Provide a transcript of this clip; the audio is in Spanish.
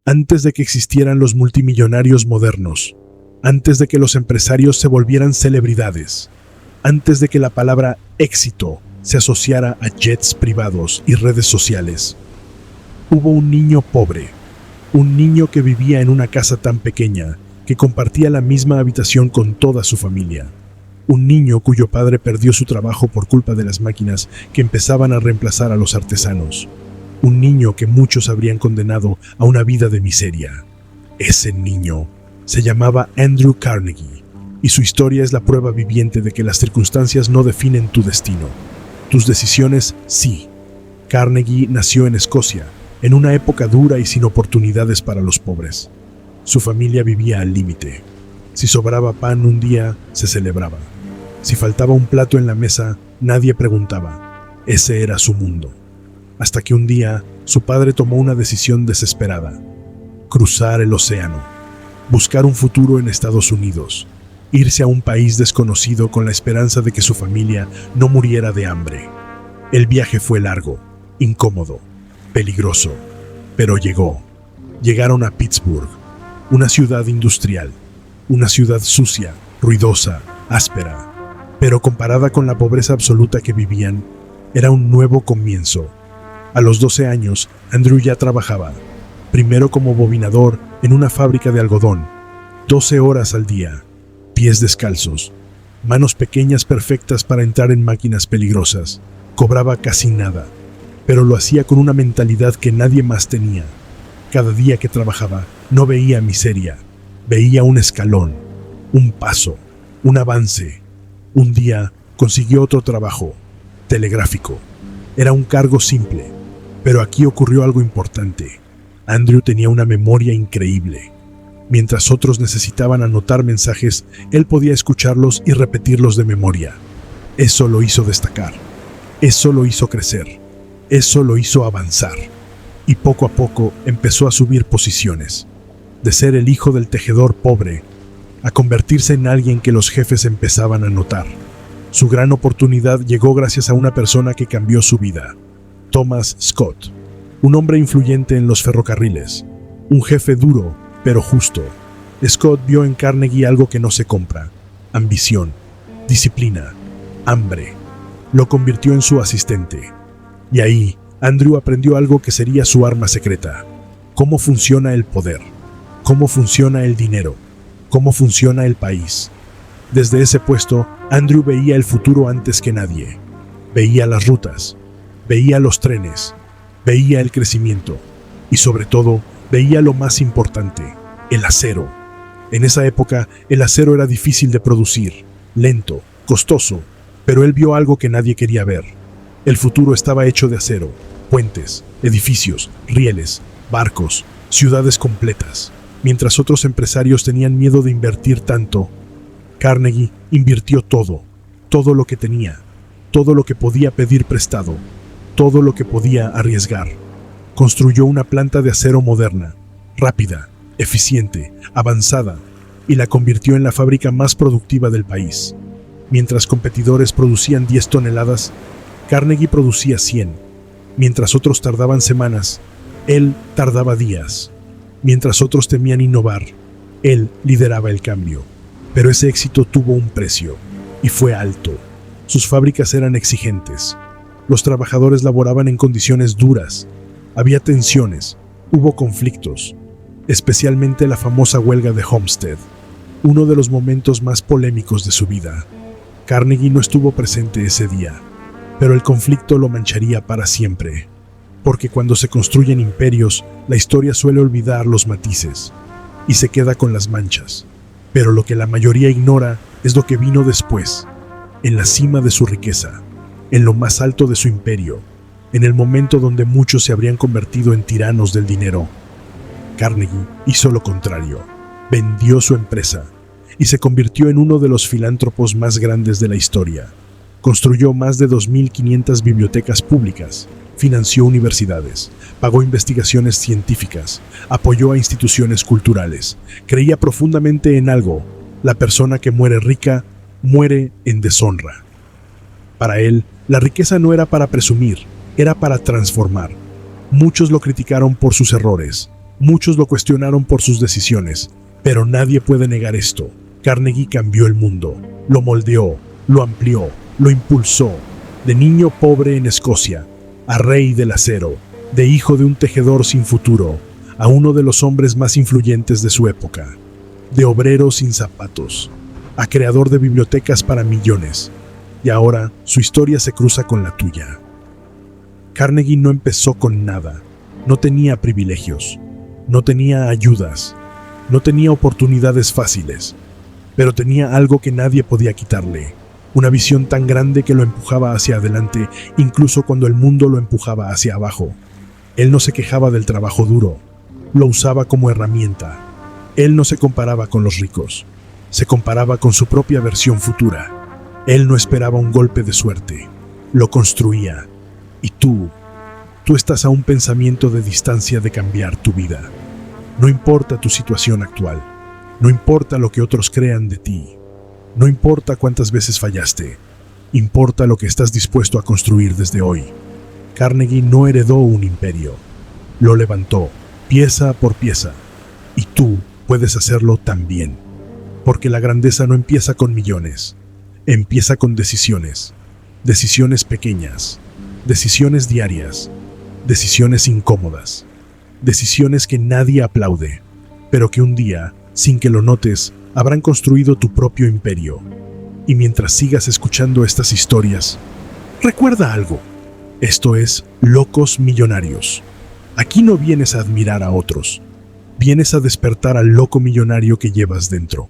antes de que existieran los multimillonarios modernos, antes de que los empresarios se volvieran celebridades, antes de que la palabra éxito se asociara a jets privados y redes sociales. Hubo un niño pobre, un niño que vivía en una casa tan pequeña que compartía la misma habitación con toda su familia. Un niño cuyo padre perdió su trabajo por culpa de las máquinas que empezaban a reemplazar a los artesanos. Un niño que muchos habrían condenado a una vida de miseria. Ese niño se llamaba Andrew Carnegie, y su historia es la prueba viviente de que las circunstancias no definen tu destino. Tus decisiones, sí. Carnegie nació en Escocia, en una época dura y sin oportunidades para los pobres. Su familia vivía al límite. Si sobraba pan un día, se celebraba. Si faltaba un plato en la mesa, nadie preguntaba. Ese era su mundo. Hasta que un día, su padre tomó una decisión desesperada: cruzar el océano, buscar un futuro en Estados Unidos, irse a un país desconocido con la esperanza de que su familia no muriera de hambre. El viaje fue largo, incómodo, peligroso, pero llegó. Llegaron a Pittsburgh, una ciudad industrial, una ciudad sucia, ruidosa, áspera, pero comparada con la pobreza absoluta que vivían, era un nuevo comienzo. A los 12 años, Andrew ya trabajaba, primero como bobinador en una fábrica de algodón, 12 horas al día, pies descalzos, manos pequeñas perfectas para entrar en máquinas peligrosas. Cobraba casi nada, pero lo hacía con una mentalidad que nadie más tenía. Cada día que trabajaba, no veía miseria, veía un escalón, un paso, un avance. Un día consiguió otro trabajo, telegráfico. Era un cargo simple, pero aquí ocurrió algo importante. Andrew tenía una memoria increíble. Mientras otros necesitaban anotar mensajes, él podía escucharlos y repetirlos de memoria. Eso lo hizo destacar. Eso lo hizo crecer. Eso lo hizo avanzar. Y poco a poco empezó a subir posiciones. De ser el hijo del tejedor pobre, a convertirse en alguien que los jefes empezaban a notar. Su gran oportunidad llegó gracias a una persona que cambió su vida: Thomas Scott, un hombre influyente en los ferrocarriles, un jefe duro pero justo. Scott vio en Carnegie algo que no se compra: ambición, disciplina, hambre. Lo convirtió en su asistente. Y ahí, Andrew aprendió algo que sería su arma secreta: cómo funciona el poder, cómo funciona el dinero, cómo funciona el país. Desde ese puesto, Andrew veía el futuro antes que nadie. Veía las rutas, veía los trenes, veía el crecimiento y, sobre todo, veía lo más importante: el acero. En esa época, el acero era difícil de producir, lento, costoso, pero él vio algo que nadie quería ver. El futuro estaba hecho de acero: puentes, edificios, rieles, barcos, ciudades completas. Mientras otros empresarios tenían miedo de invertir tanto, Carnegie invirtió todo lo que tenía, todo lo que podía pedir prestado, todo lo que podía arriesgar. Construyó una planta de acero moderna, rápida, eficiente, avanzada, y la convirtió en la fábrica más productiva del país. Mientras competidores producían 10 toneladas, Carnegie producía 100. Mientras otros tardaban semanas, él tardaba días. Mientras otros temían innovar, él lideraba el cambio. Pero ese éxito tuvo un precio, y fue alto. Sus fábricas eran exigentes. Los trabajadores laboraban en condiciones duras. Había tensiones, hubo conflictos, especialmente la famosa huelga de Homestead, uno de los momentos más polémicos de su vida. Carnegie no estuvo presente ese día, pero el conflicto lo mancharía para siempre. Porque cuando se construyen imperios, la historia suele olvidar los matices y se queda con las manchas. Pero lo que la mayoría ignora es lo que vino después, en la cima de su riqueza, en lo más alto de su imperio, en el momento donde muchos se habrían convertido en tiranos del dinero. Carnegie hizo lo contrario: vendió su empresa y se convirtió en uno de los filántropos más grandes de la historia. Construyó más de 2.500 bibliotecas públicas, financió universidades, pagó investigaciones científicas, apoyó a instituciones culturales. Creía profundamente en algo: la persona que muere rica, muere en deshonra. Para él, la riqueza no era para presumir, era para transformar. Muchos lo criticaron por sus errores, Muchos lo cuestionaron por sus decisiones, pero nadie puede negar esto. Carnegie cambió el mundo, lo moldeó, lo amplió, lo impulsó. De niño pobre en Escocia, a rey del acero, de hijo de un tejedor sin futuro, a uno de los hombres más influyentes de su época, de obrero sin zapatos, a creador de bibliotecas para millones, y ahora su historia se cruza con la tuya. Carnegie no empezó con nada, no tenía privilegios, no tenía ayudas, no tenía oportunidades fáciles, pero tenía algo que nadie podía quitarle, una visión tan grande que lo empujaba hacia adelante, incluso cuando el mundo lo empujaba hacia abajo. Él no se quejaba del trabajo duro, lo usaba como herramienta. Él no se comparaba con los ricos, se comparaba con su propia versión futura. Él no esperaba un golpe de suerte, lo construía. Y tú estás a un pensamiento de distancia de cambiar tu vida. No importa tu situación actual, no importa lo que otros crean de ti, no importa cuántas veces fallaste, importa lo que estás dispuesto a construir desde hoy. Carnegie no heredó un imperio, lo levantó, pieza por pieza, y tú puedes hacerlo también, porque la grandeza no empieza con millones, empieza con decisiones, decisiones pequeñas, decisiones diarias, decisiones incómodas, decisiones que nadie aplaude, pero que un día, sin que lo notes, habrán construido tu propio imperio. Y mientras sigas escuchando estas historias, recuerda algo. Esto es Locos Millonarios. Aquí no vienes a admirar a otros, vienes a despertar al loco millonario que llevas dentro.